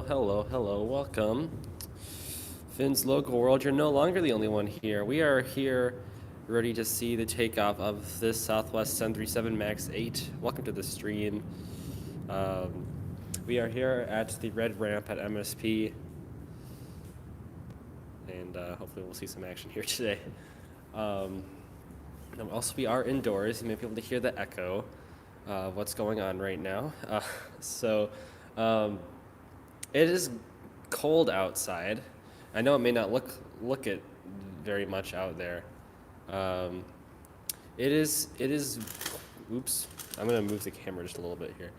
Hello, welcome. Finn's Local World, you're no longer the only one here. We are here ready to see the takeoff of this Southwest 737 MAX 8. Welcome to the stream. We are here at the red ramp at MSP, and hopefully we'll see some action here today. Also, we are indoors. You may be able to hear the echo of what's going on right now. It is cold outside. I know it may not look it very much out there. It is. Oops, I'm gonna move the camera just a little bit here.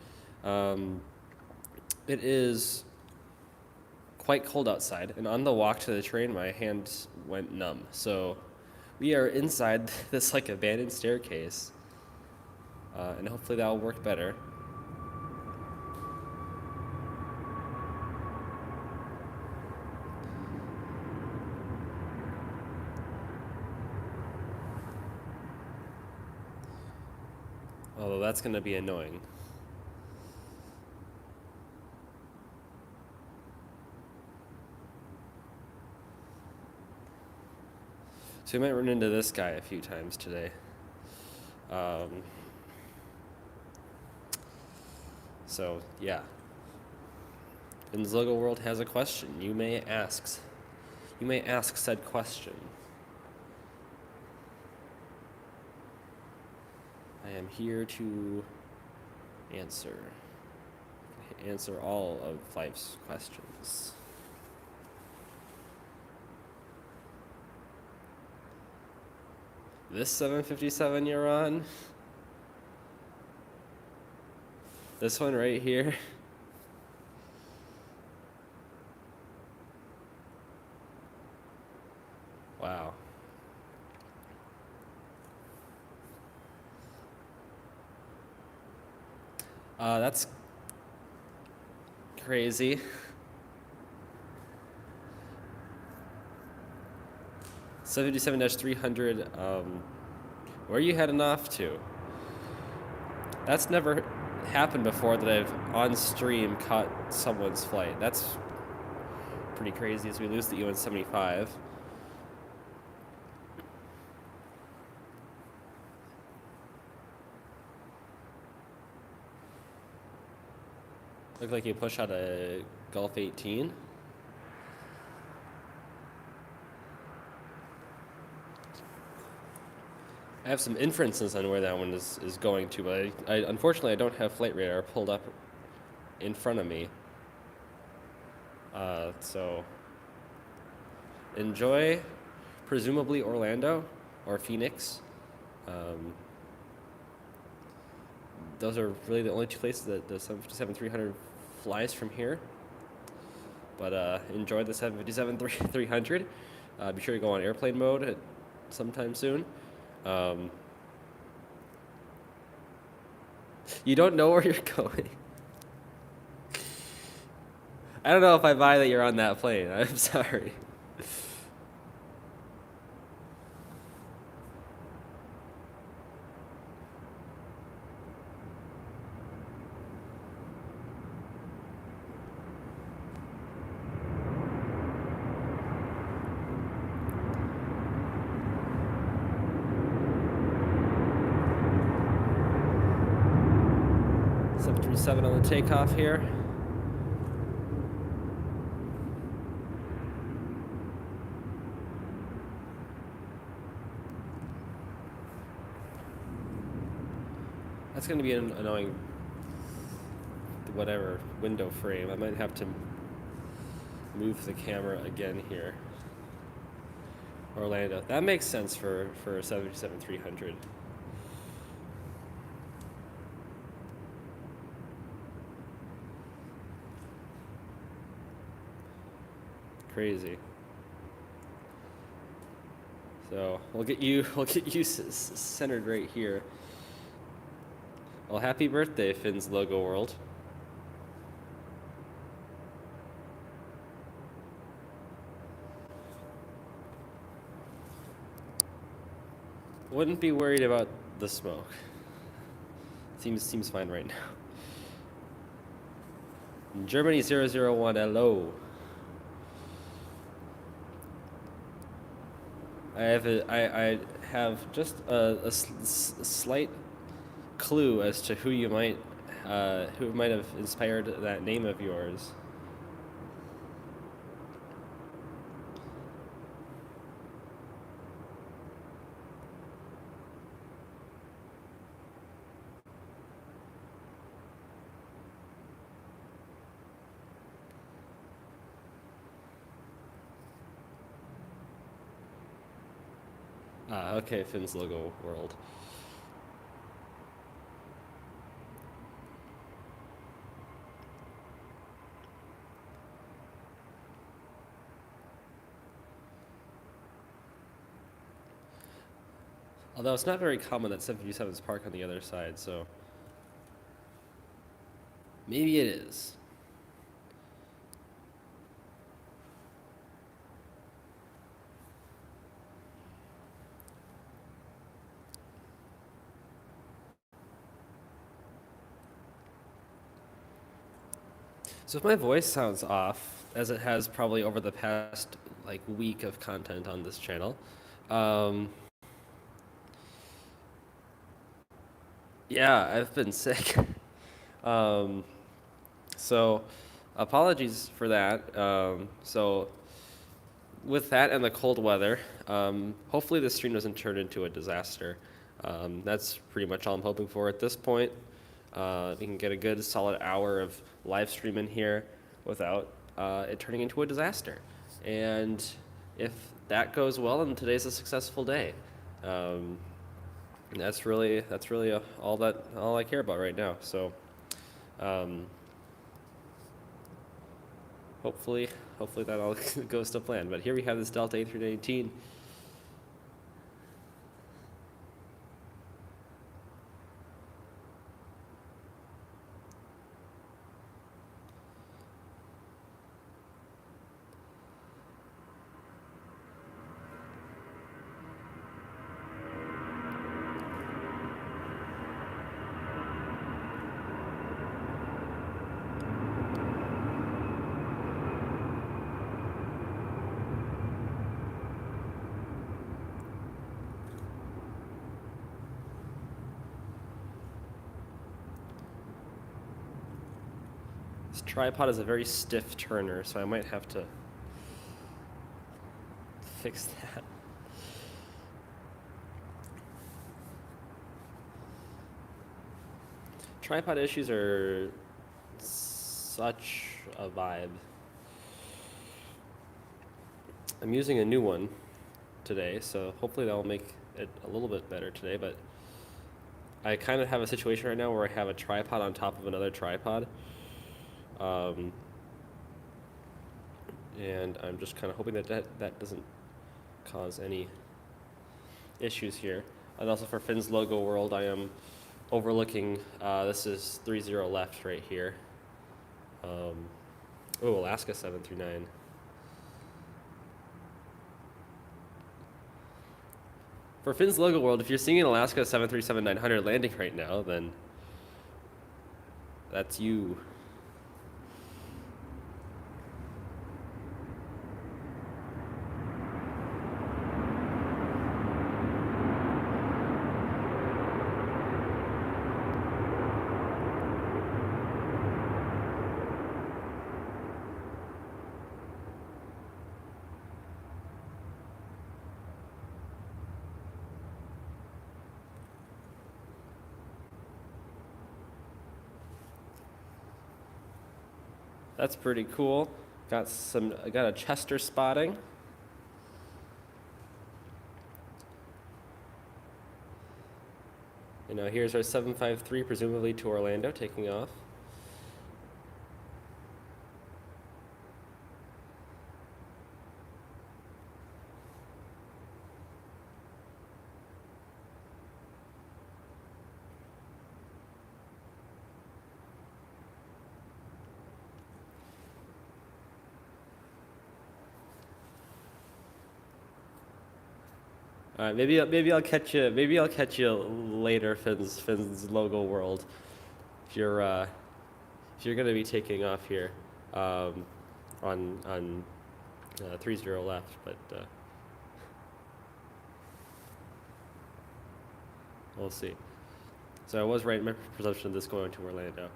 It is quite cold outside, and on the walk to the train, my hands went numb. So we are inside this like abandoned staircase, and hopefully that'll work better. Although that's going to be annoying. So we might run into this guy a few times today. So yeah. Finn's Logo World has a question. You may ask said question. I am here to answer all of life's questions. This 757 you're on? This one right here? Wow. That's crazy. (757-300). Where are you heading off to? That's never happened before that I've on stream caught someone's flight. That's pretty crazy as we lose the UN-75. Look like you push out a Gulf 18. I have some inferences on where that one is going to, but unfortunately I don't have flight radar pulled up in front of me. So enjoy, presumably Orlando or Phoenix. Those are really the only two places that the 757-300 flies from here. But enjoy the 757-300. Be sure to go on airplane mode sometime soon. You don't know where you're going. I don't know if I buy that you're on that plane. I'm sorry. Seven on the takeoff here. That's going to be an annoying, whatever, window frame. I might have to move the camera again here. Orlando. That makes sense for a 757-300. Crazy. So we'll get you centered right here. Well, happy birthday, Finn's Logo World. Wouldn't be worried about the smoke. Seems fine right now. Germany 001, hello. I have just a slight clue as to who might have inspired that name of yours. Okay, Finn's logo world. Although it's not very common that 757s park on the other side, so maybe it is. So if my voice sounds off, as it has probably over the past like week of content on this channel, um, yeah, I've been sick. um, so apologies for that. So with that and the cold weather, hopefully this stream doesn't turn into a disaster. That's pretty much all I'm hoping for at this point. We can get a good solid hour of live stream in here without it turning into a disaster. And if that goes well, then today's a successful day. That's really all I care about right now. So um, hopefully that all goes to plan. But here we have this Delta A319. This tripod is a very stiff turner, so I might have to fix that. Tripod issues are such a vibe. I'm using a new one today, so hopefully that will make it a little bit better today, but I kind of have a situation right now where I have a tripod on top of another tripod. And I'm just kind of hoping that doesn't cause any issues here. And also for Finn's logo world, I am overlooking, this is 30 left right here. Oh, Alaska 739. For Finn's logo world, if you're seeing an Alaska 737-900 landing right now, then that's you. That's pretty cool. Got a Chester spotting. And now here's our 753, presumably to Orlando, taking off. All right, maybe I'll catch you. Maybe I'll catch you later, Finn's logo world. If if you're going to be taking off here on 30 left, but we'll see. So I was right in my presumption of this going to Orlando.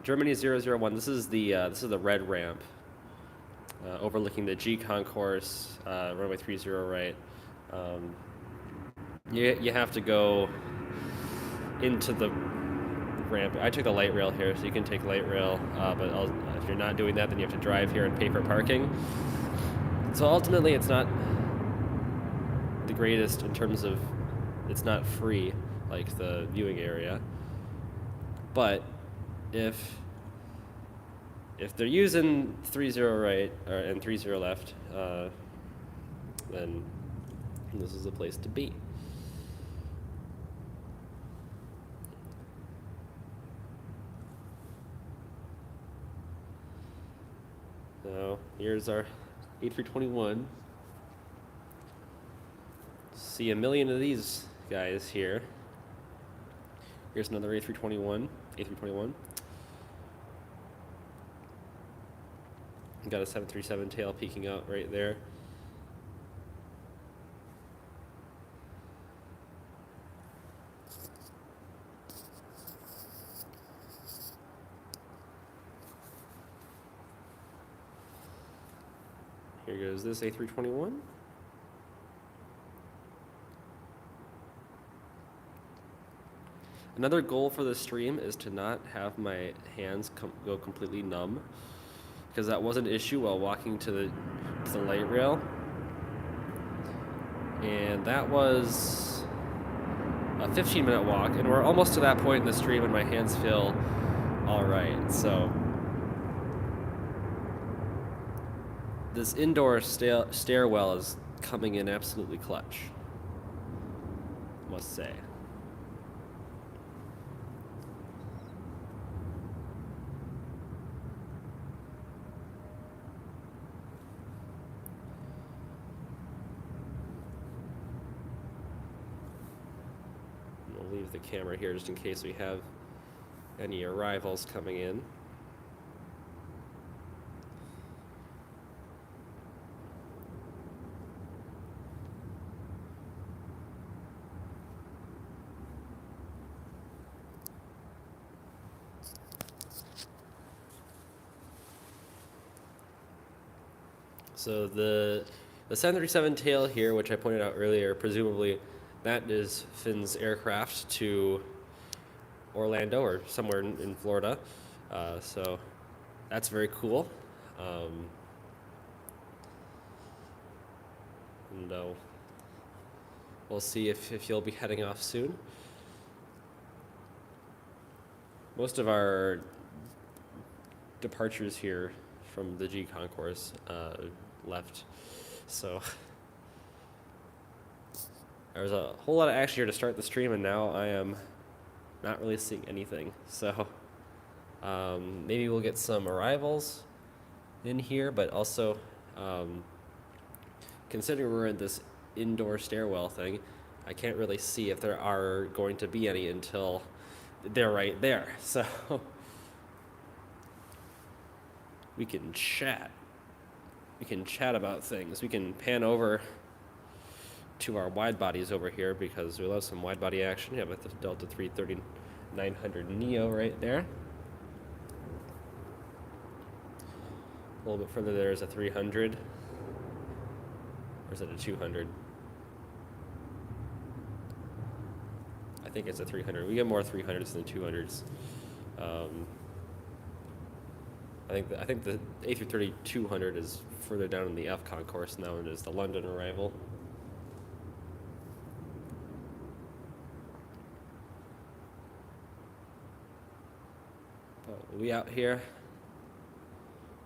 Germany 001. This is the red ramp overlooking the G concourse, runway 30 right. You have to go into the ramp. I took the light rail here, so you can take light rail, but if you're not doing that, then you have to drive here and pay for parking. So ultimately, it's not the greatest in terms of it's not free like the viewing area. But if they're using 30 right and 30 left, then this is the place to be. So here's our A321. See a million of these guys here. Here's another A321. Got a 737 tail peeking out right there. Here goes this A321. Another goal for the stream is to not have my hands go completely numb, because that was an issue while walking to the light rail. And that was a 15-minute walk, and we're almost to that point in the stream and my hands feel all right. So this indoor stairwell is coming in absolutely clutch, must say. We'll leave the camera here just in case we have any arrivals coming in. So the 737 tail here, which I pointed out earlier, presumably that is Finn's aircraft to Orlando or somewhere in Florida. So that's very cool. And we'll see if you'll be heading off soon. Most of our departures here from the G concourse left, so there was a whole lot of action here to start the stream, and now I am not really seeing anything. So maybe we'll get some arrivals in here, but also considering we're in this indoor stairwell thing, I can't really see if there are going to be any until they're right there. So we can chat. We can chat about things. We can pan over to our wide bodies over here because we love some wide body action. Yeah, with the Delta 330-900 Neo right there. A little bit further there is a 300. Or is it a 200? I think it's a 300. We get more 300s than 200s. I think the A330-200 is further down in the F concourse now, and is the London arrival. But we out here,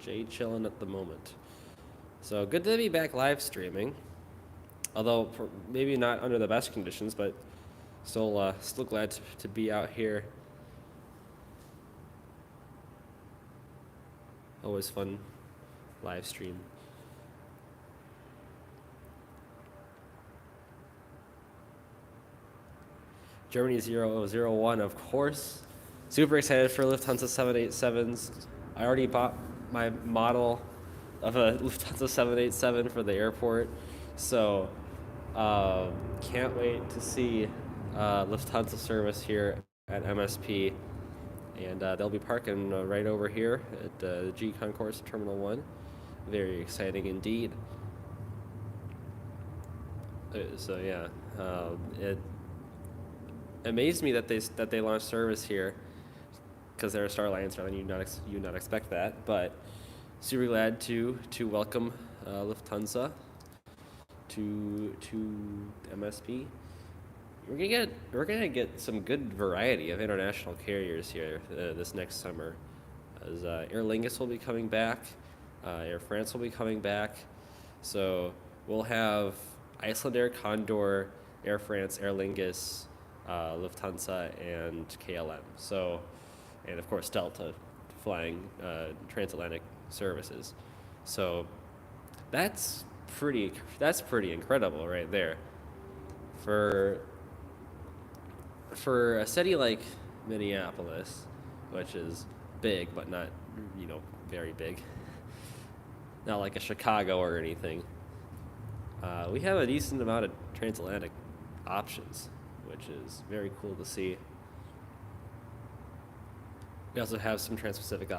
Jay chilling at the moment. So good to be back live streaming, although maybe not under the best conditions, but still glad to be out here. Always fun live stream. Germany 001, of course. Super excited for Lufthansa 787s. I already bought my model of a Lufthansa 787 for the airport, so can't wait to see Lufthansa service here at MSP. And they'll be parking right over here at the G Concourse Terminal 1. Very exciting indeed. So yeah, it amazed me that they launched service here because they're a Star Alliance airline. You'd not expect that, but super glad to welcome Lufthansa to MSP. We're gonna get some good variety of international carriers here this next summer, as Aer Lingus will be coming back, Air France will be coming back, so we'll have Icelandair, Condor, Air France, Aer Lingus, Lufthansa, and KLM. So, and of course Delta, flying transatlantic services. So that's pretty incredible right there. For a city like Minneapolis, which is big but not, very big, not like a Chicago or anything, we have a decent amount of transatlantic options, which is very cool to see. We also have some trans-Pacific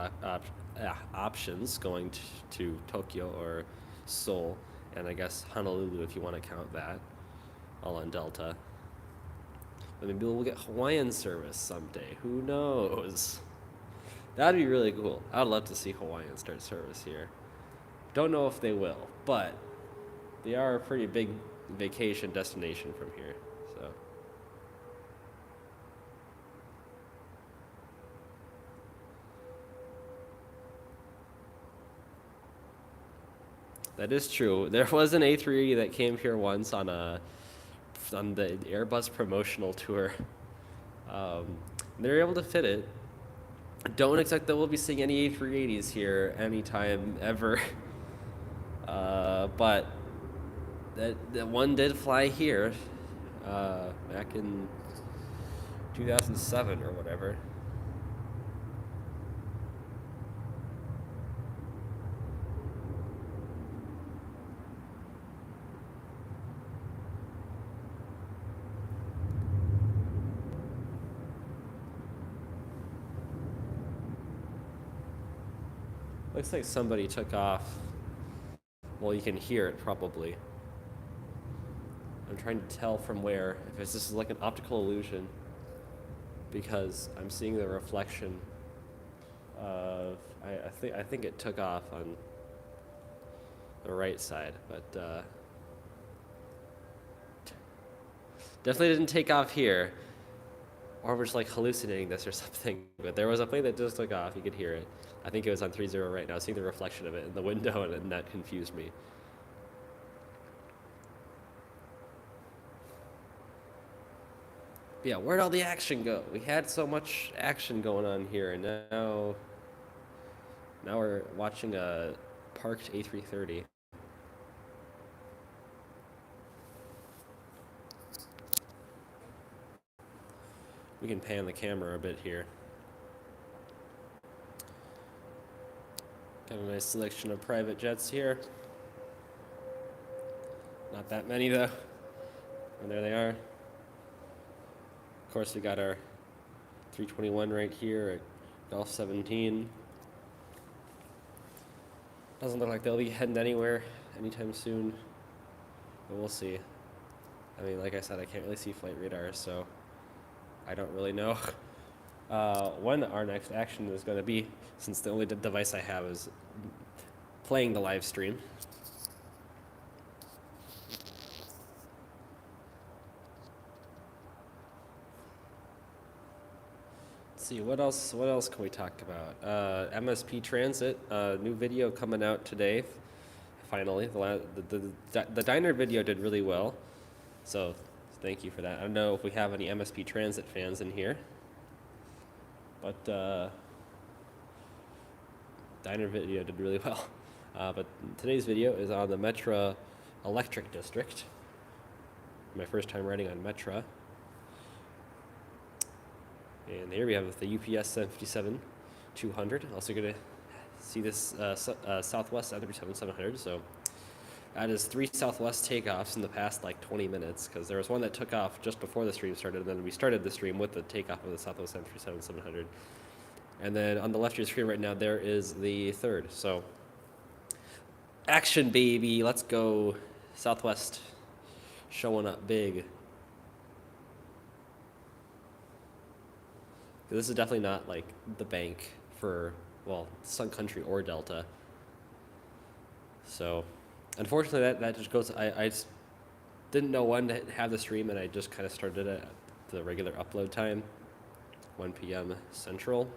options going to Tokyo or Seoul, and I guess Honolulu if you want to count that, all on Delta. But maybe we'll get Hawaiian service someday. Who knows? That'd be really cool. I'd love to see Hawaiian start service here. Don't know if they will, but they are a pretty big vacation destination from here. So that is true. There was an A380 that came here once on the Airbus promotional tour. They were able to fit it. Don't expect that we'll be seeing any A380s here anytime ever. But that one did fly here back in 2007 or whatever. Looks like somebody took off. Well, you can hear it probably. I'm trying to tell from where, if this is like an optical illusion, because I'm seeing the reflection of, I think it took off on the right side, but definitely didn't take off here. Or we're just like hallucinating this or something. But there was a plane that just took off. You could hear it. I think it was on 30 right now. Seeing the reflection of it in the window, and that confused me. But yeah, where'd all the action go? We had so much action going on here, and now we're watching a parked A330. We can pan the camera a bit here. Got a nice selection of private jets here. Not that many though. And there they are. Of course, we got our 321 right here at Gulf 17. Doesn't look like they'll be heading anywhere anytime soon, but we'll see. I mean, like I said, I can't really see flight radar, so I don't really know when our next action is going to be, since the only device I have is playing the live stream. Let's see, what else can we talk about? MSP Transit, new video coming out today. Finally, the diner video did really well, so thank you for that. I don't know if we have any MSP Transit fans in here, but diner video did really well. But today's video is on the Metra Electric District. My first time riding on Metra. And here we have the UPS 757-200. Also going to see this Southwest 737-700. So that is 3 Southwest takeoffs in the past like 20 minutes, because there was one that took off just before the stream started, and then we started the stream with the takeoff of the Southwest 737-700. And then on the left of your screen right now, there is the third. So action, baby. Let's go. Southwest showing up big. This is definitely not like the bank for, well, Sun Country or Delta. So unfortunately that just goes, I just didn't know when to have the stream, and I just kind of started it at the regular upload time, 1 p.m. Central.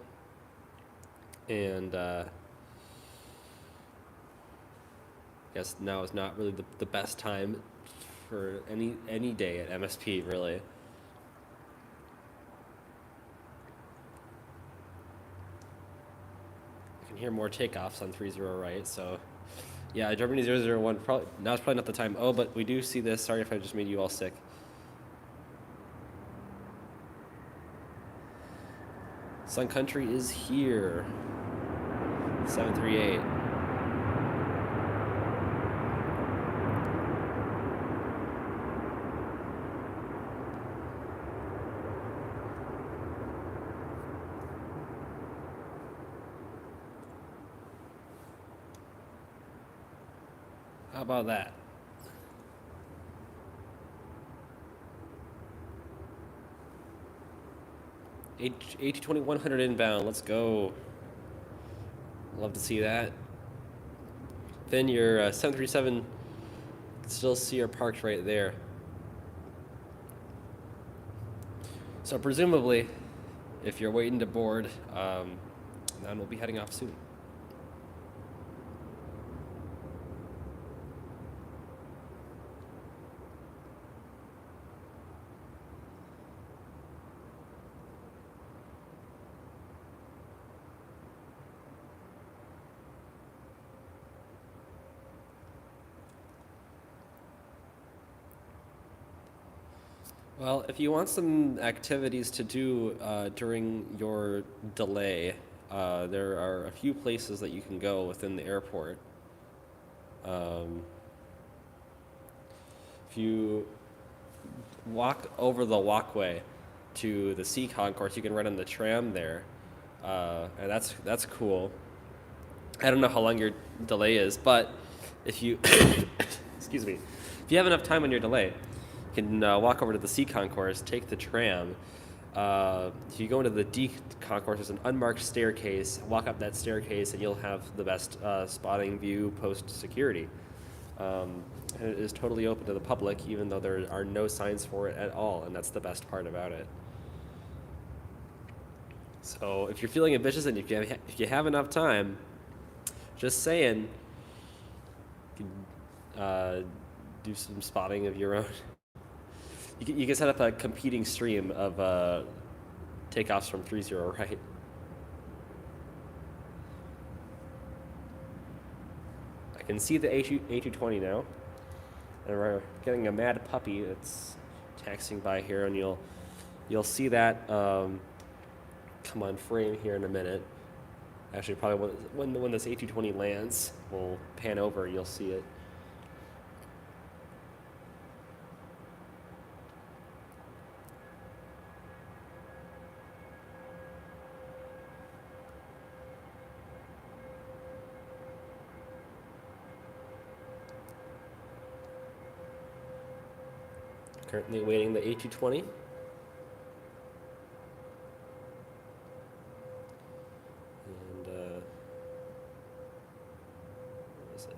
And guess now is not really the best time for any day at MSP, really. I can hear more takeoffs on 30 right, so yeah, Germany 001, probably, now's probably not the time. Oh, but we do see this. Sorry if I just made you all sick. Sun Country is here. 738. How about that? A220-100 inbound. Let's go. Love to see that. Then your 737 still see are parked right there. So presumably, if you're waiting to board, then we'll be heading off soon. Well, if you want some activities to do during your delay, there are a few places that you can go within the airport. If you walk over the walkway to the C concourse, you can ride on the tram there, and that's cool. I don't know how long your delay is, but if you excuse me, if you have enough time on your delay, you can walk over to the C concourse, take the tram. If you go into the D concourse, there's an unmarked staircase. Walk up that staircase, and you'll have the best spotting view post security. And it is totally open to the public, even though there are no signs for it at all, and that's the best part about it. So if you're feeling ambitious and if you have enough time, just saying, you can do some spotting of your own. You can set up a competing stream of takeoffs from 30 right. I can see the A220 now, and we're getting a mad puppy that's taxiing by here, and you'll see that come on frame here in a minute. Actually, probably when this A220 lands, we'll pan over, you'll see it. Currently waiting the A220. And where is it?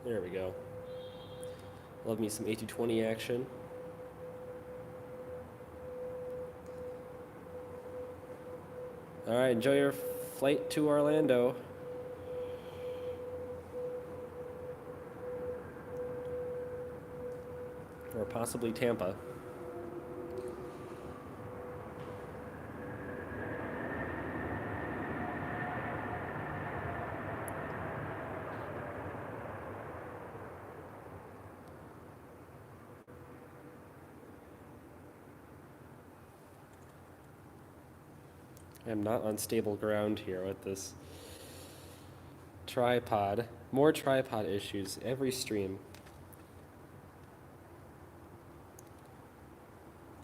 There we go. Love me some A220 action. All right, enjoy your flight to Orlando. Or possibly Tampa. I'm not on stable ground here with this tripod. More tripod issues every stream.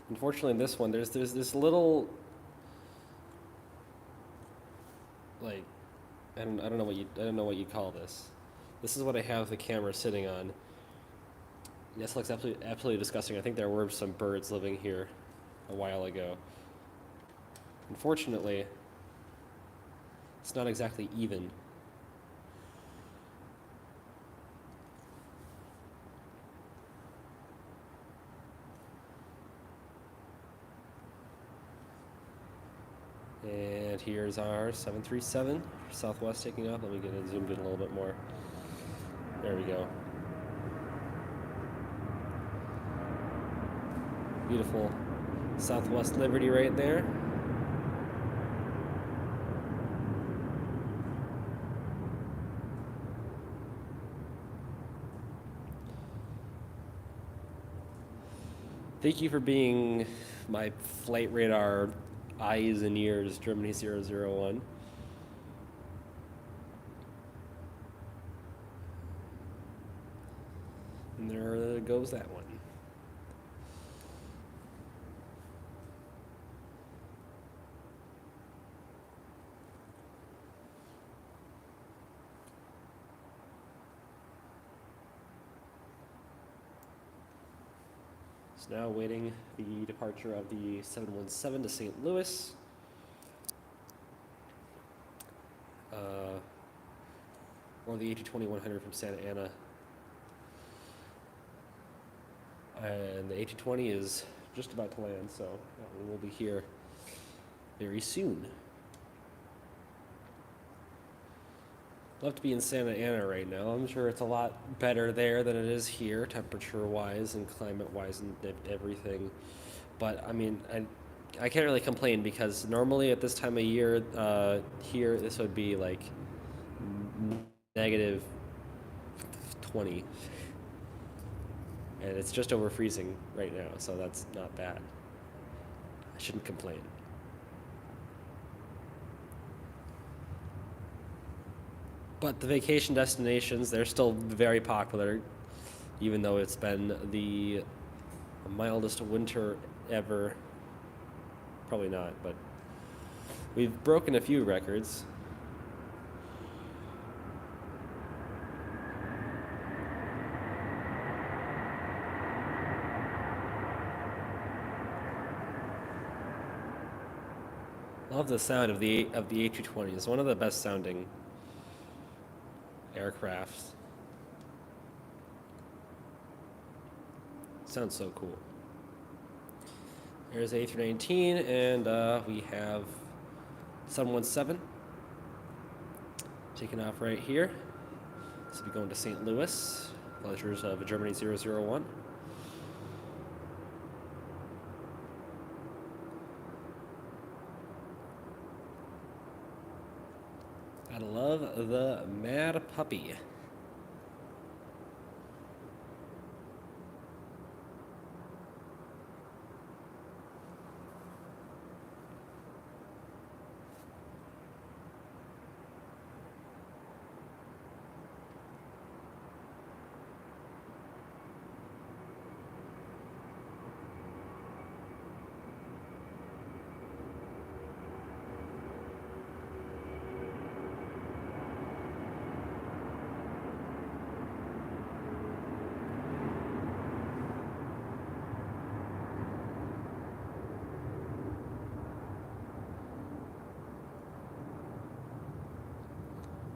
Unfortunately, in this one, there's this little, like, I don't know what you call this. This is what I have the camera sitting on. This looks absolutely disgusting. I think there were some birds living here a while ago. Unfortunately, it's not exactly even. And here's our 737 Southwest taking off. Let me get it zoomed in a little bit more. There we go. Beautiful Southwest Liberty right there. Thank you for being my flight radar eyes and ears, Germany 001. And there goes that one. So now awaiting the departure of the 717 to St. Louis. Or the A220-100 from Santa Ana. And the A220 is just about to land, so that one will be here very soon. Love to be in Santa Ana right now. I'm sure it's a lot better there than it is here, temperature-wise and climate-wise and everything. But I mean, I can't really complain because normally at this time of year, here this would be like negative 20, and it's just over freezing right now, so that's not bad. I shouldn't complain. But the vacation destinations, they're still very popular, even though it's been the mildest winter ever. Probably not, but we've broken a few records. Love the sound of the A220. It's one of the best sounding aircrafts. Sounds so cool. There's A319, and we have 717 taking off right here. So we're going to St. Louis. Pleasures of Germany 001. Gotta love the Mad Puppy.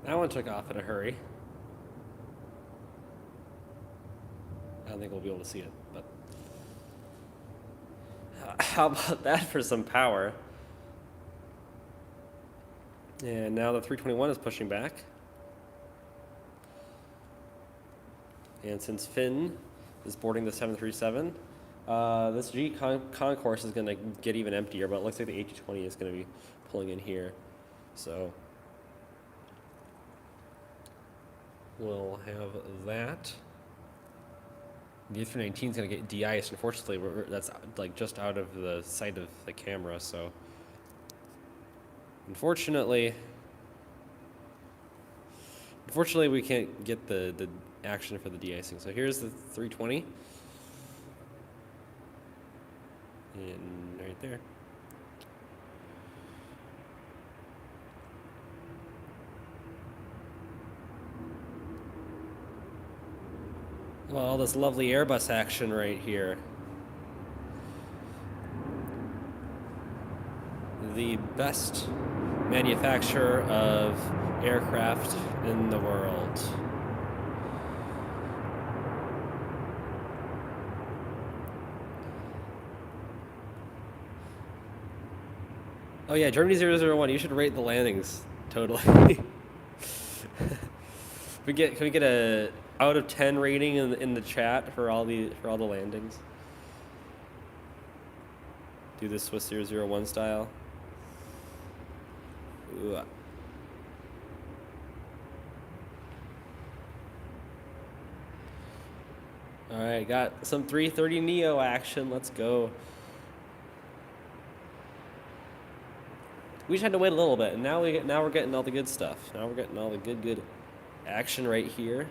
That one took off in a hurry. I don't think we'll be able to see it, but how about that for some power? And now the 321 is pushing back. And since Finn is boarding the 737, this G concourse is going to get even emptier, but it looks like the A220 is going to be pulling in here. So we'll have that. The A319 is going to get de-iced. Unfortunately, that's like just out of the sight of the camera, so Unfortunately, we can't get the action for the de-icing. So here's the 320. And right there. Well, all this lovely Airbus action right here. The best manufacturer of aircraft in the world. Oh yeah, Germany 001. You should rate the landings. Totally. Can we get a out of 10 rating in the chat for all the landings? Do this Swiss 001 style. Ooh. All right, got some 330 Neo action. Let's go. We just had to wait a little bit, and now we're getting all the good stuff. Now we're getting all the good action right here.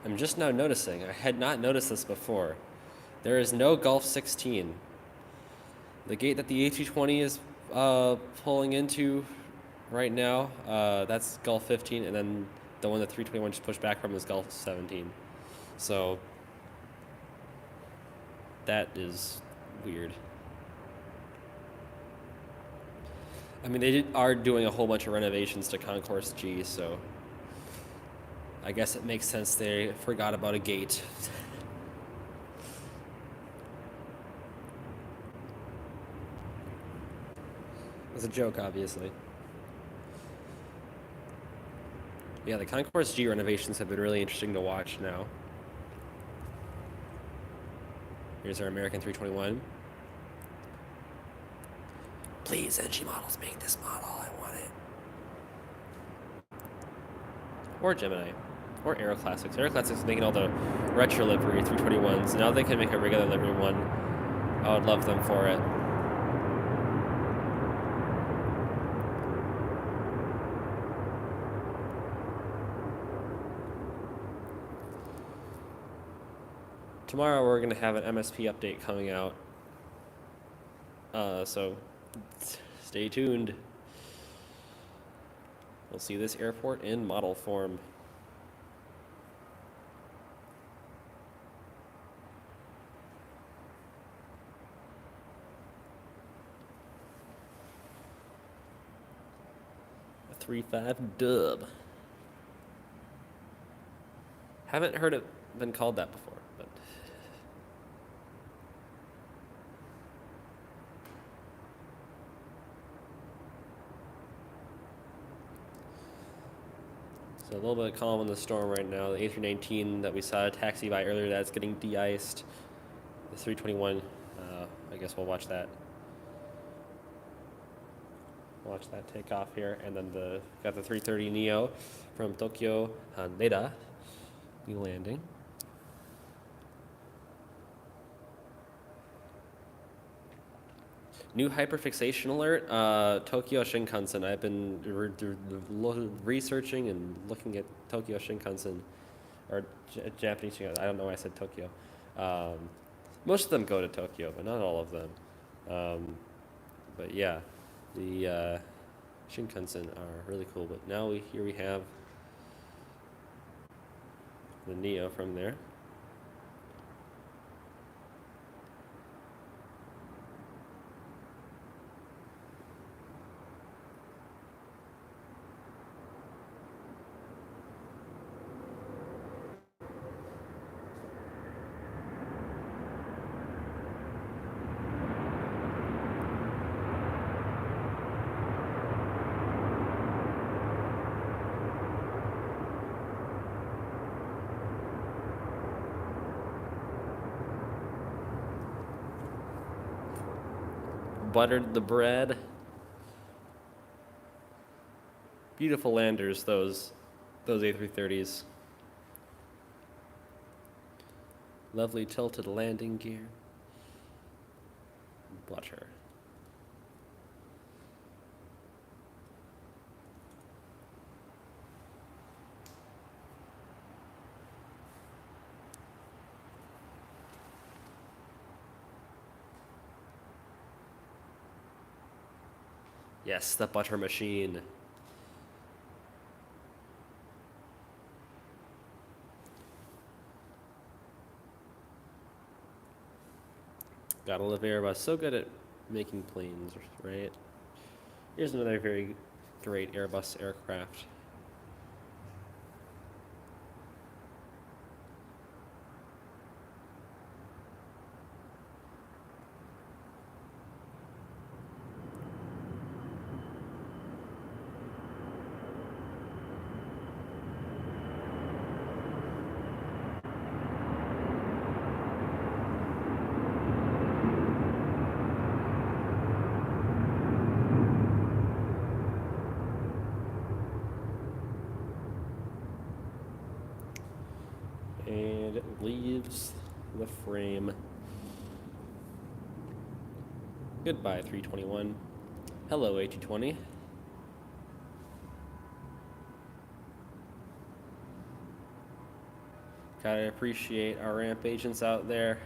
I'm just now noticing, I had not noticed this before, there is no Gulf 16. The gate that the A220 is pulling into right now, that's Gulf 15, and then the one that 321 just pushed back from is Gulf 17. So that is weird. I mean, they are doing a whole bunch of renovations to Concourse G, so I guess it makes sense they forgot about a gate. It's a joke, obviously. Yeah, the Concourse G renovations have been really interesting to watch now. Here's our American 321. Please, NG Models, make this model. I want it. Or Gemini. Or Aero Classics. Aero Classics is making all the retro livery 321s. Now they can make a regular livery one. I would love them for it. Tomorrow we're going to have an MSP update coming out. So stay tuned. We'll see this airport in model form. A 3.5 dub. Haven't heard it been called that before, but so a little bit of calm in the storm right now. The A319 that we saw a taxi by earlier, that's getting de-iced. The 321, I guess we'll watch that. Watch that take off here, and then got the 330 Neo from Tokyo Haneda landing. New hyperfixation alert, Tokyo Shinkansen. I've been researching and looking at Tokyo Shinkansen, or Japanese Shinkansen. I don't know why I said Tokyo. Most of them go to Tokyo, but not all of them. But yeah, the Shinkansen are really cool. But now here we have the Neo from there. Buttered the bread. Beautiful landers, those A330s. Lovely tilted landing gear. Butter. Yes, the butter machine. Gotta love Airbus. So good at making planes, right? Here's another very great Airbus aircraft. And it leaves the frame. Goodbye, 321. Hello, A220. Gotta appreciate our ramp agents out there.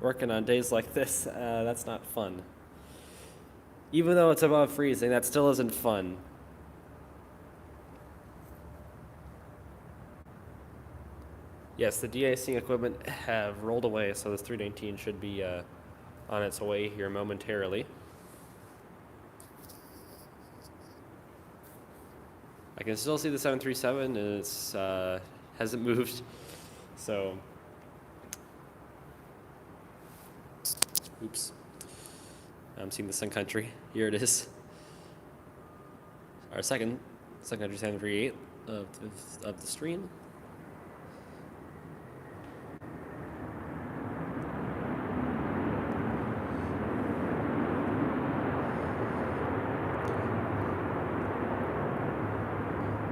Working on days like this, that's not fun. Even though it's above freezing, that still isn't fun. Yes, the de-icing equipment have rolled away, so this 319 should be on its way here momentarily. I can still see the 737, and it's hasn't moved, so oops. I'm seeing the Sun Country. Here it is. Our second Sun Country 738 of the stream.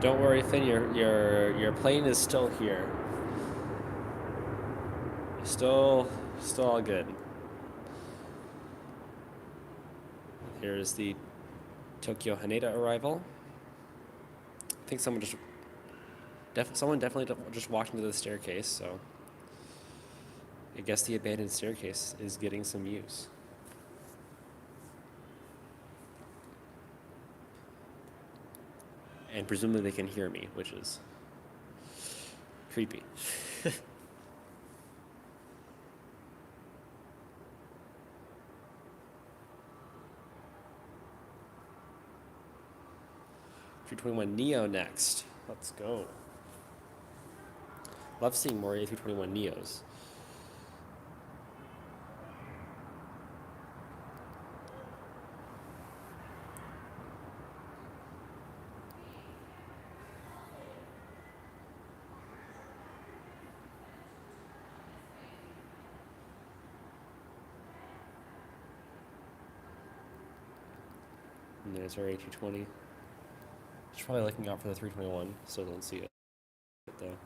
Don't worry, Finn. Your plane is still here. Still all good. Here's the Tokyo Haneda arrival. I think someone definitely just walked into the staircase, so I guess the abandoned staircase is getting some use. And presumably they can hear me, which is creepy. A321neo next. Let's go. Love seeing more A321neos. And there's our A220. She's probably looking out for the 321, so don't see it though.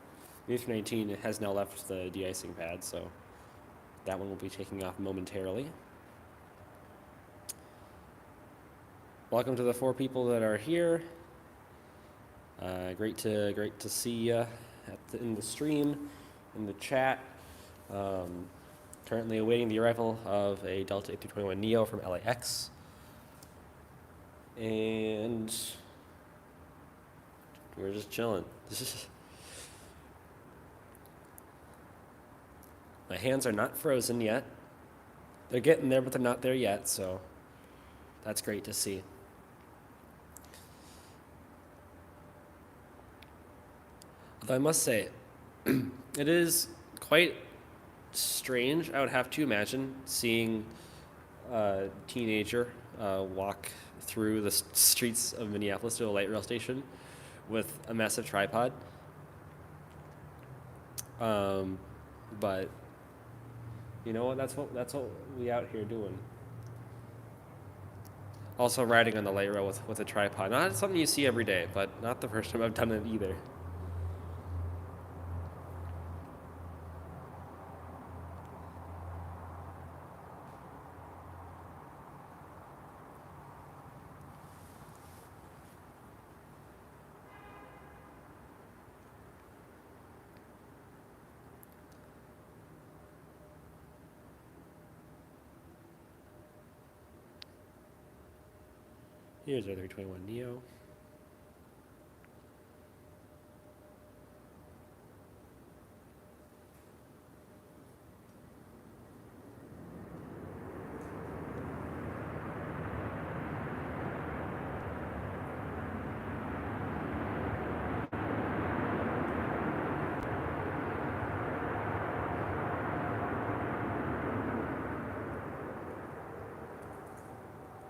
The A319 has now left the de-icing pad, so that one will be taking off momentarily. Welcome to the 4 people that are here. Great to see you in the stream, in the chat. Currently awaiting the arrival of a Delta A321neo from LAX. And we're just chilling. My hands are not frozen yet. They're getting there, but they're not there yet, so that's great to see. Although I must say, it is quite strange, I would have to imagine, seeing a teenager walk through the streets of Minneapolis to a light rail station with a massive tripod. But you know what? That's what we out here doing. Also riding on the light rail with a tripod. Not something you see every day, but not the first time I've done it either. Here's our 321 Neo.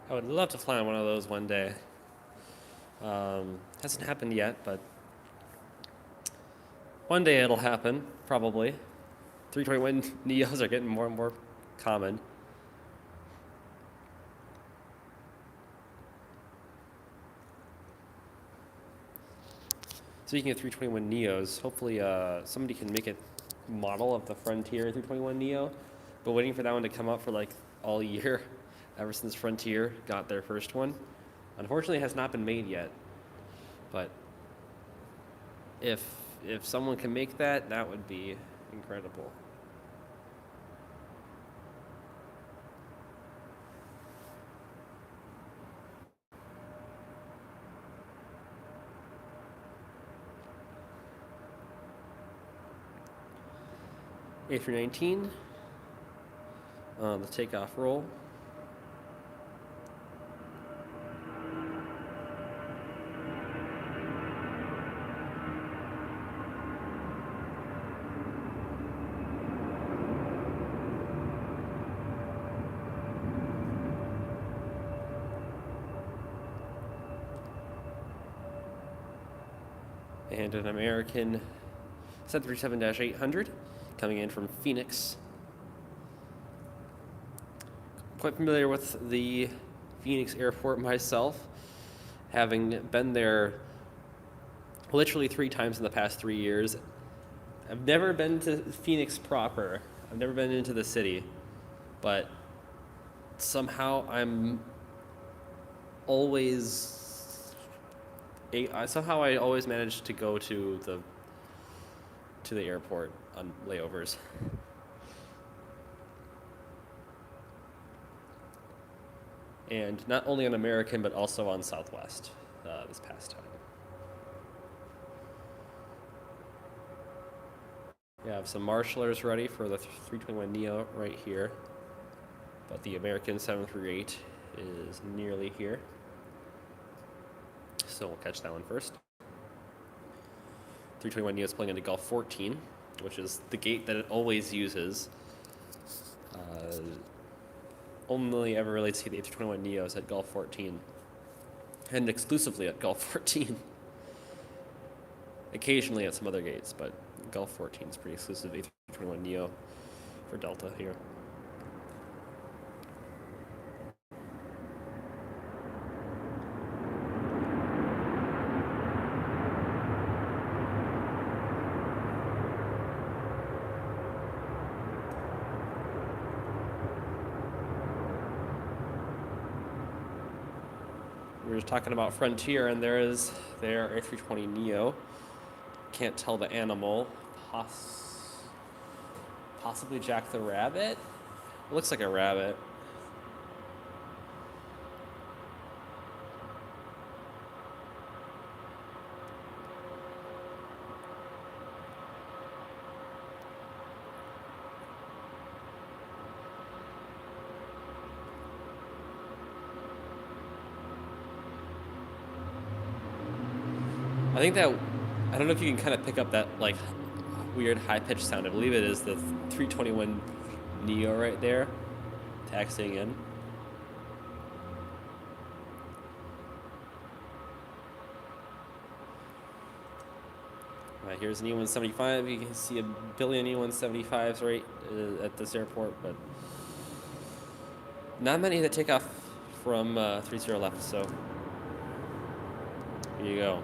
I would love to fly on one of those one day. Hasn't happened yet, but one day it'll happen, probably. 321 Neos are getting more and more common. Speaking of 321 Neos, hopefully somebody can make a model of the Frontier 321 Neo. But waiting for that one to come out for like all year, ever since Frontier got their first one. Unfortunately, it has not been made yet. But if someone can make that, that would be incredible. A319 on the takeoff roll. And an American 737-800 coming in from Phoenix. Quite familiar with the Phoenix airport myself, having been there literally 3 times in the past 3 years. I've never been to Phoenix proper. I've never been into the city, but somehow I always manage to go to the airport on layovers. And not only on American, but also on Southwest this past time. We have some Marshallers ready for the 321 Neo right here, but the American 738 is nearly here. So we'll catch that one first. 321 Neo is pulling into Gulf 14, which is the gate that it always uses. Only ever really see the A321 Neos at Gulf 14, and exclusively at Gulf 14. Occasionally at some other gates, but Gulf 14 is pretty exclusive A321 Neo for Delta here. We were just talking about Frontier, and there is their A320 Neo. Can't tell the animal. Possibly Jack the Rabbit? It looks like a rabbit. I don't know if you can kind of pick up that like weird high-pitched sound. I believe it is the 321 Neo right there, taxiing in. Here's an E175. You can see a billion E175s right at this airport, but not many that take off from 3-0 left, so here you go.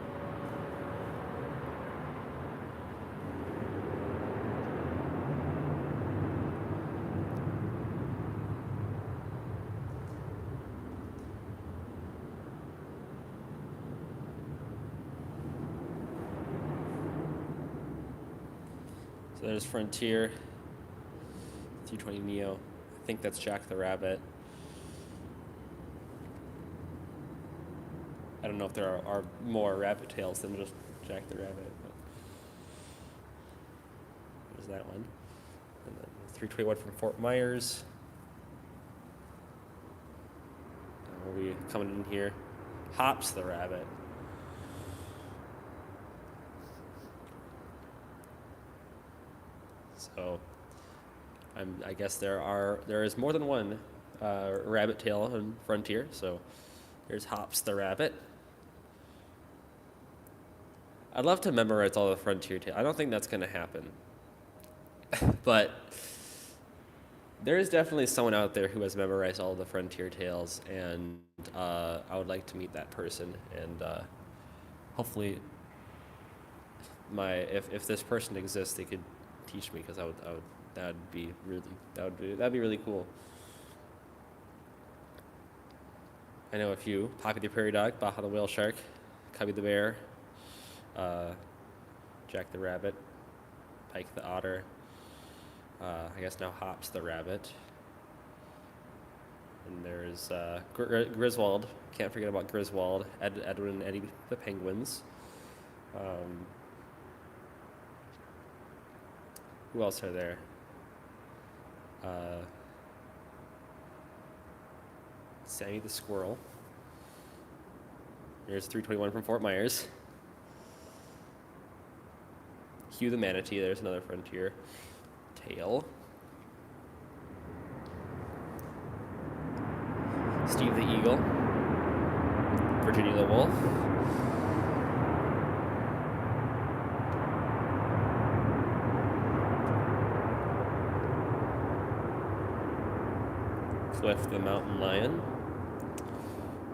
So there's Frontier, 320 Neo. I think that's Jack the Rabbit. I don't know if there are more rabbit tails than just Jack the Rabbit. But there's that one. And then 321 from Fort Myers. We'll be coming in here. Hops the Rabbit. So I guess there is more than one rabbit tail on Frontier. So here's Hops the Rabbit. I'd love to memorize all the Frontier tails. I don't think that's going to happen. But there is definitely someone out there who has memorized all the Frontier tales, and I would like to meet that person. And hopefully, if this person exists, they could teach me, because that'd be really cool. I know a few: Poppy the Prairie Dog, Baja the Whale Shark, Cubby the Bear, Jack the Rabbit, Pike the Otter. I guess now Hops the Rabbit. And there's Griswold. Can't forget about Griswold. Edwin and Eddie the Penguins. Who else are there? Sammy the Squirrel. There's 321 from Fort Myers. Hugh the Manatee. There's another Frontier tail. Steve the Eagle. Virginia the Wolf. Cliff the Mountain Lion.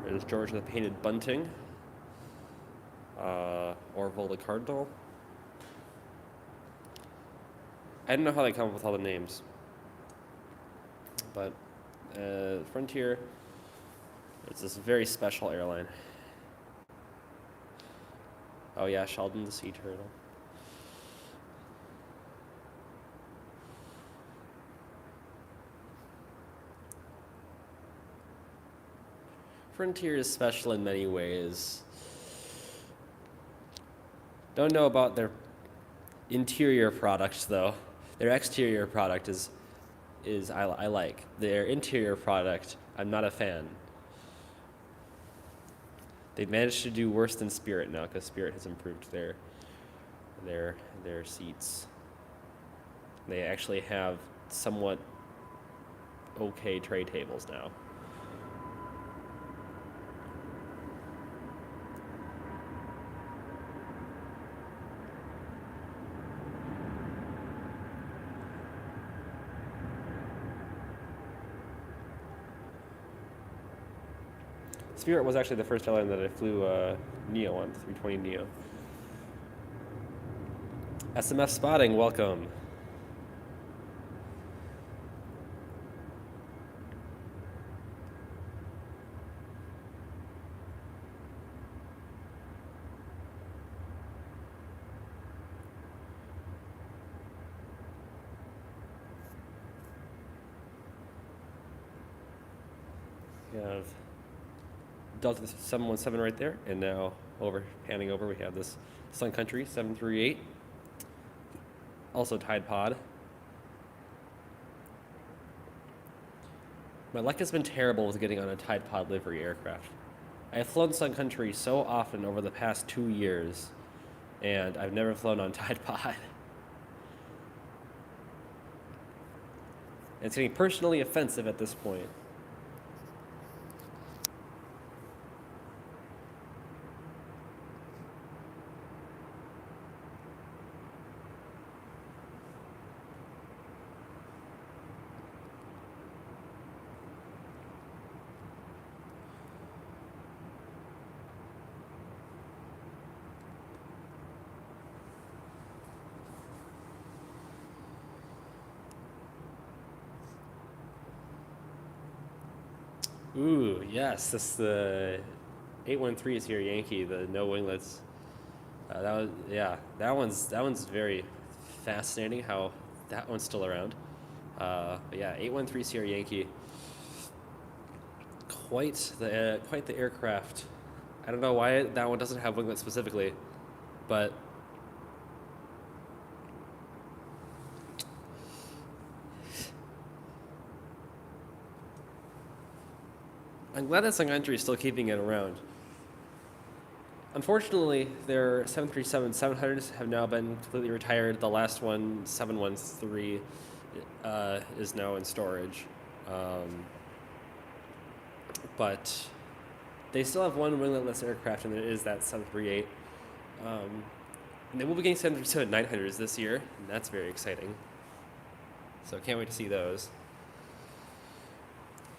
There's George the Painted Bunting. Orville the Cardinal. I don't know how they come up with all the names. But Frontier, it's this very special airline. Oh yeah, Sheldon the Sea Turtle. Frontier is special in many ways. Don't know about their interior products though. Their exterior product is I like. Their interior product, I'm not a fan. They've managed to do worse than Spirit now, because Spirit has improved their seats. They actually have somewhat okay tray tables now. Spirit was actually the first airline that I flew Neo on, 320 Neo. SMF Spotting, welcome. We have Delta 717 right there, and now panning over, we have this Sun Country 738, also Tide Pod. My luck has been terrible with getting on a Tide Pod livery aircraft. I have flown Sun Country so often over the past 2 years, and I've never flown on Tide Pod. It's getting personally offensive at this point. Ooh, yes, this is the 813 is here, Yankee, the no winglets. That was yeah, that one's very fascinating how that one's still around. But yeah, 813 Sierra Yankee, quite the aircraft. I don't know why that one doesn't have winglets specifically, but I'm glad that Sun Country is still keeping it around. Unfortunately, their 737-700s have now been completely retired. The last one, 713, is now in storage. Um, but they still have one wingletless aircraft, and it is that 738. Um, and they will be getting 737-900s this year, and that's very exciting. So can't wait to see those.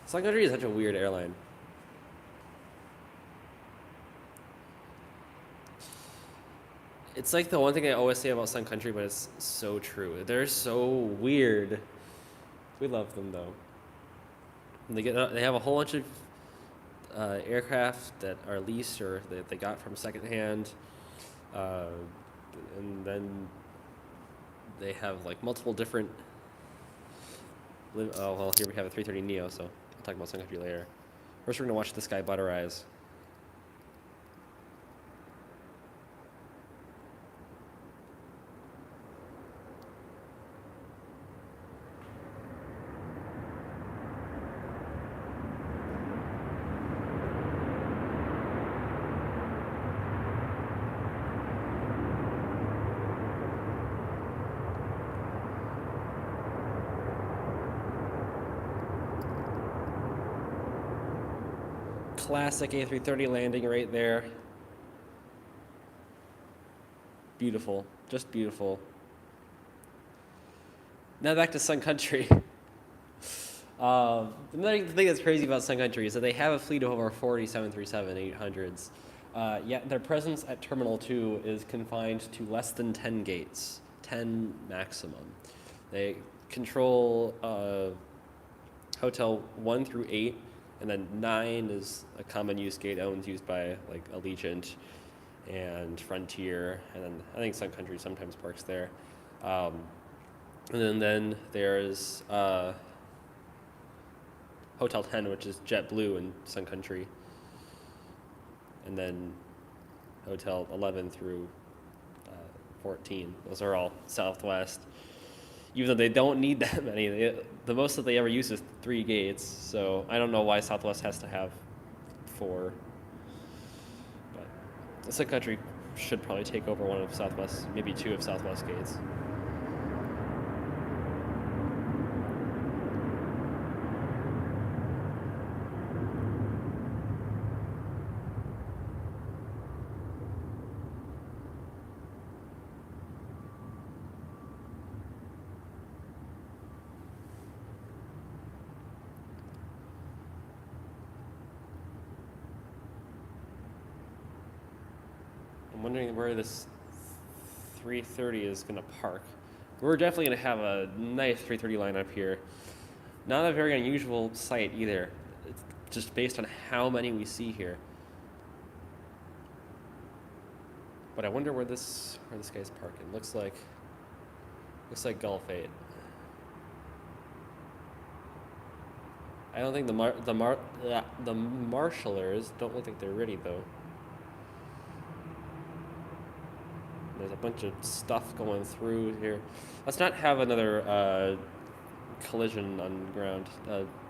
Sun Country is such a weird airline. It's like the one thing I always say about Sun Country, but it's so true. They're so weird. We love them though. And they have a whole bunch of aircraft that are leased or that they got from secondhand, uh, and then they have like multiple different. Oh well, here we have a 330 Neo, so I'll talk about Sun Country later. First, we're gonna watch this guy butterize. Classic A330 landing right there. Beautiful, just beautiful. Now back to Sun Country. Another thing that's crazy about Sun Country is that they have a fleet of over 40 737-800s. Yet their presence at Terminal 2 is confined to less than 10 gates, 10 maximum. They control Hotel 1 through 8, and then 9 is a common use gate. That one's used by like Allegiant and Frontier, and then I think Sun Country sometimes parks there. Um, and then there's Hotel 10, which is JetBlue and Sun Country, and then Hotel 11 through 14. Those are all Southwest. Even though they don't need that many, the most that they ever use is 3 gates. So I don't know why Southwest has to have 4. But Sun Country should probably take over one of Southwest, maybe 2 of Southwest gates. I'm wondering where this 330 is going to park. We're definitely going to have a nice 330 lineup here. Not a very unusual sight either, it's just based on how many we see here. But I wonder where this guy's parking. Looks like Gulf 8. I don't think the marshalers don't look like they're ready though. There's a bunch of stuff going through here. Let's not have another collision on the ground.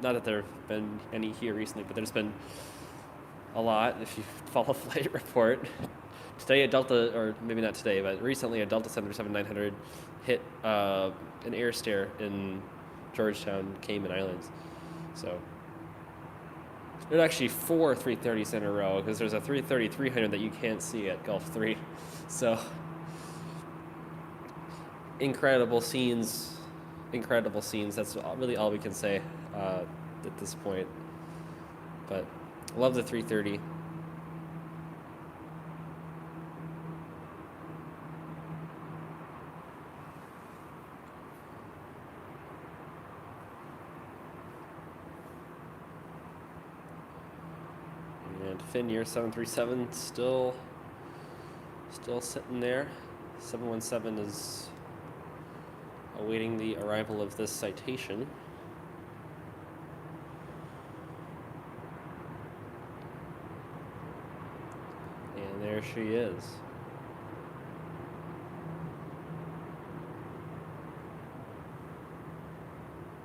Not that there have been any here recently, but there's been a lot if you follow Flight Report. Today a Delta, or maybe not today, but recently a Delta 737-900 hit an air stair in Georgetown, Cayman Islands. So there's actually 4 330s in a row because there's a 330-300 that you can't see at Gulf 3. So incredible scenes. That's really all we can say at this point. But love the 330. Finnair 737 still sitting there. 717 is awaiting the arrival of this citation. And there she is.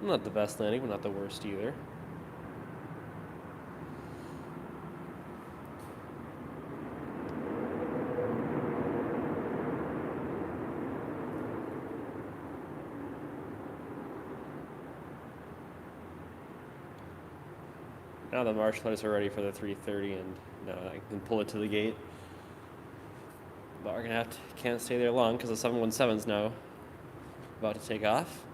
Not the best landing, but not the worst either. Now the marshal lights are ready for the 330, and now I can pull it to the gate. But we're gonna can't stay there long because the 717's now about to take off.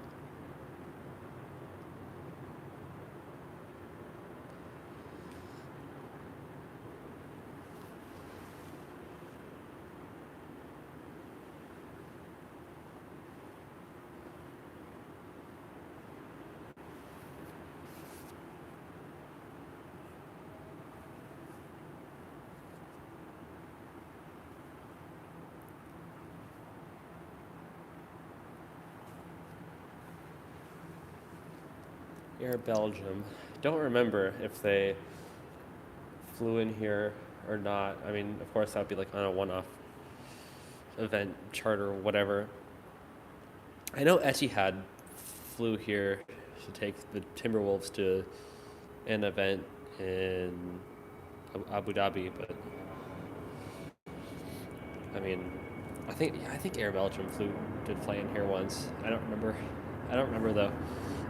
Air Belgium. Don't remember if they flew in here or not. I mean, of course, that would be like on a one-off event, charter, whatever. I know Etihad flew here to take the Timberwolves to an event in Abu Dhabi, but I mean, I think Air Belgium did fly in here once. I don't remember though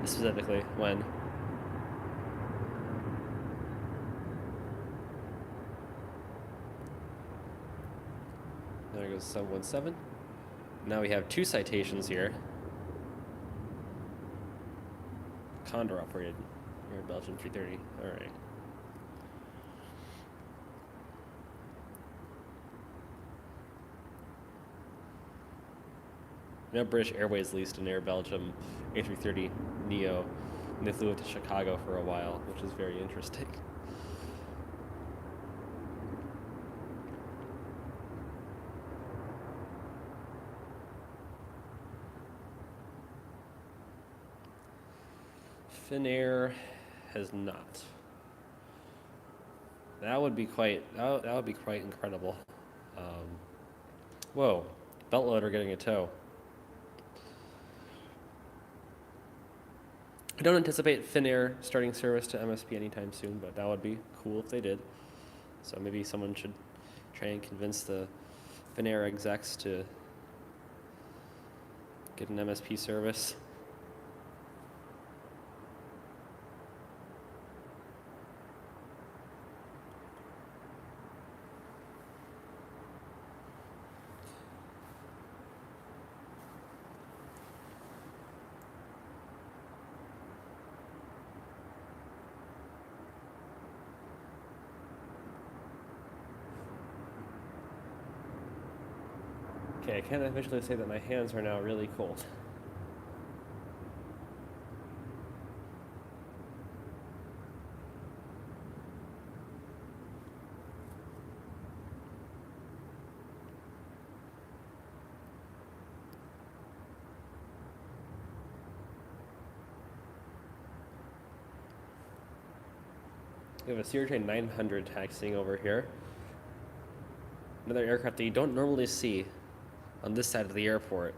specifically when. There goes 717. Now we have two citations here. Condor operated Air Belgium 330. All right. Now British Airways leased an Air Belgium A330 Neo, and they flew it to Chicago for a while, which is very interesting. Finnair has not. That would be quite incredible. Whoa, belt loader getting a tow. I don't anticipate Finnair starting service to MSP anytime soon, but that would be cool if they did. So maybe someone should try and convince the Finnair execs to get an MSP service. Okay, I can officially say that my hands are now really cold. We have a CRJ 900 taxiing over here. Another aircraft that you don't normally see on this side of the airport.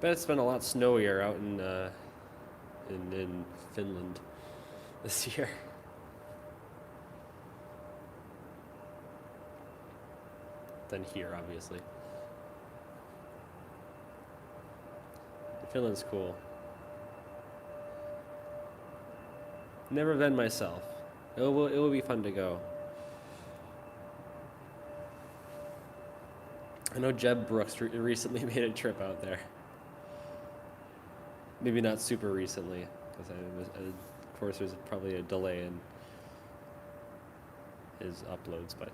Bet it's been a lot snowier out in Finland this year. Than here, obviously. Finland's cool. Never been myself. It will be fun to go. I know Jeb Brooks recently made a trip out there. Maybe not super recently, because of course there's probably a delay in his uploads, but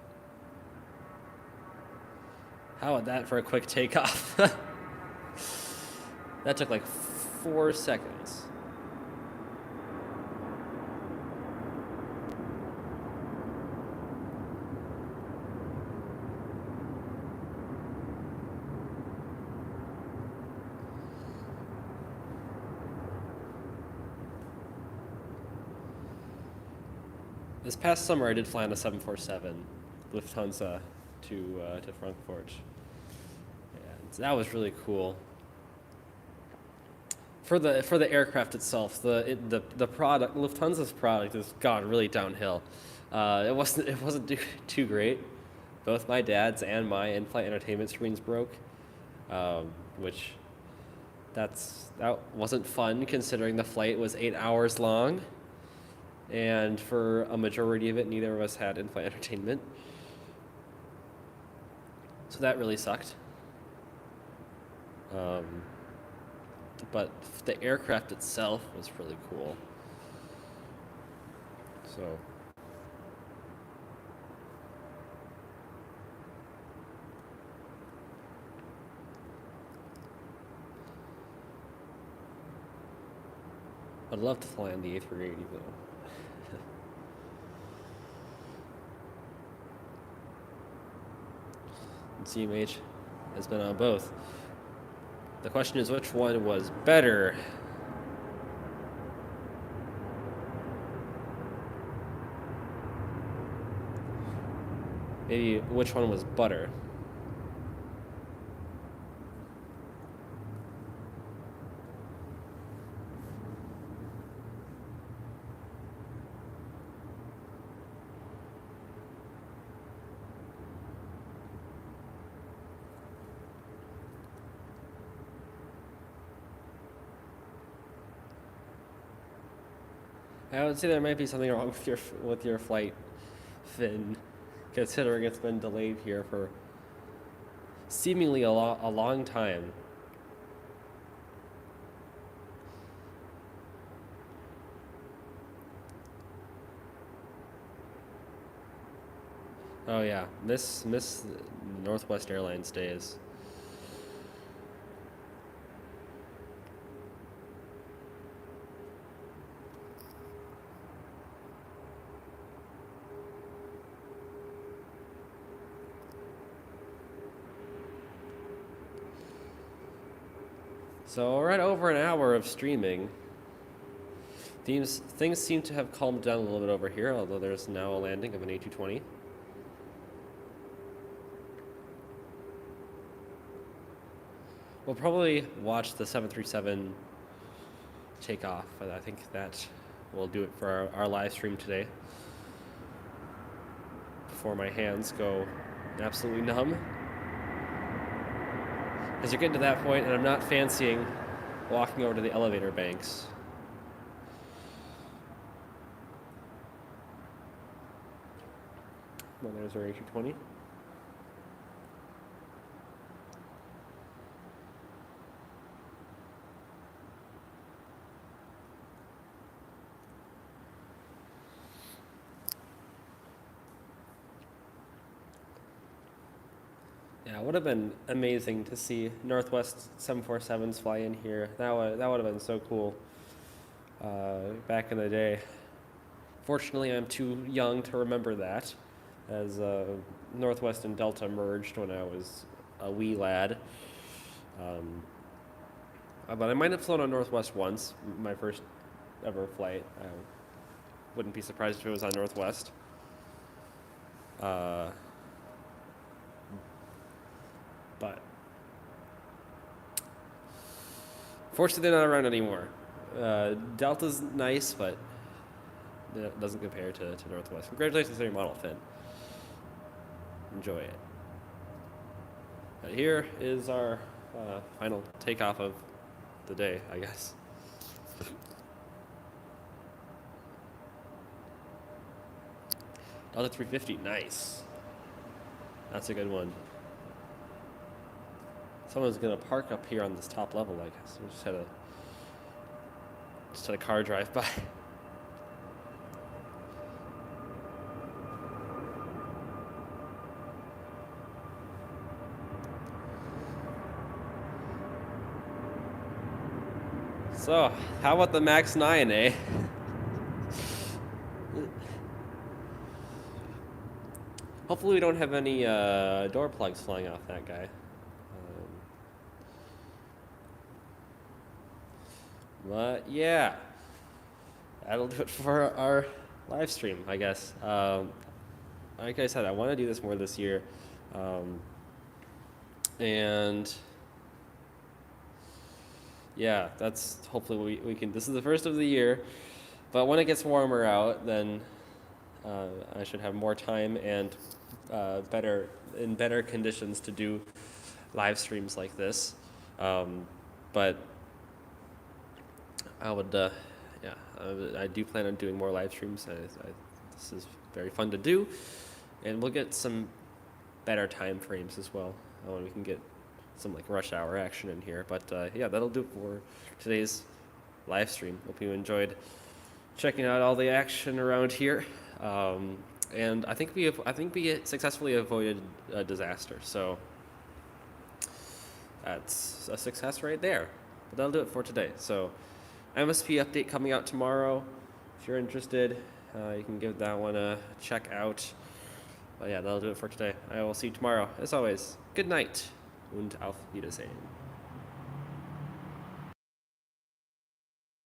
how about that for a quick takeoff? That took like 4 seconds. This past summer, I did fly on a 747 Lufthansa to Frankfurt, and that was really cool. For the aircraft itself, the product, Lufthansa's product, has gone really downhill. It wasn't too great. Both my dad's and my in-flight entertainment screens broke, which that wasn't fun considering the flight was 8 hours long, and for a majority of it, neither of us had in-flight entertainment. So that really sucked. But the aircraft itself was really cool. So I'd love to fly on the A380 though. And CMH has been on both. The question is, which one was better? Maybe which one was butter? I would say there might be something wrong with your flight, Finn, considering it's been delayed here for seemingly a long time. Oh yeah, miss Northwest Airlines days. So we're at over an hour of streaming. Things seem to have calmed down a little bit over here, although there's now a landing of an A220. We'll probably watch the 737 take off, but I think that will do it for our live stream today. Before my hands go absolutely numb. As you're getting to that point, and I'm not fancying walking over to the elevator banks. Well, there's our A220. Yeah, it would have been amazing to see Northwest 747s fly in here. That would have been so cool back in the day. Fortunately, I'm too young to remember that, as Northwest and Delta merged when I was a wee lad. But I might have flown on Northwest once, my first ever flight. I wouldn't be surprised if it was on Northwest. But fortunately, they're not around anymore. Delta's nice, but it doesn't compare to Northwest. Congratulations on your model, Finn. Enjoy it. But here is our final takeoff of the day, I guess. Delta 350, nice. That's a good one. Someone's gonna park up here on this top level, I guess. We just had a car drive by. So, how about the Max 9, eh? Hopefully we don't have any door plugs flying off that guy. But yeah, that'll do it for our live stream, I guess. Like I said, I want to do this more this year. And yeah, that's hopefully we can. This is the first of the year, but when it gets warmer out, then I should have more time and better conditions to do live streams like this. But I would, yeah, I do plan on doing more live streams. This is very fun to do, and we'll get some better time frames as well when we can get some like rush hour action in here. But yeah, that'll do it for today's live stream. Hope you enjoyed checking out all the action around here. And I think we successfully avoided a disaster. So that's a success right there. But that'll do it for today. So MSP update coming out tomorrow. If you're interested, you can give that one a check out. But yeah, that'll do it for today. I will see you tomorrow. As always, good night und auf Wiedersehen.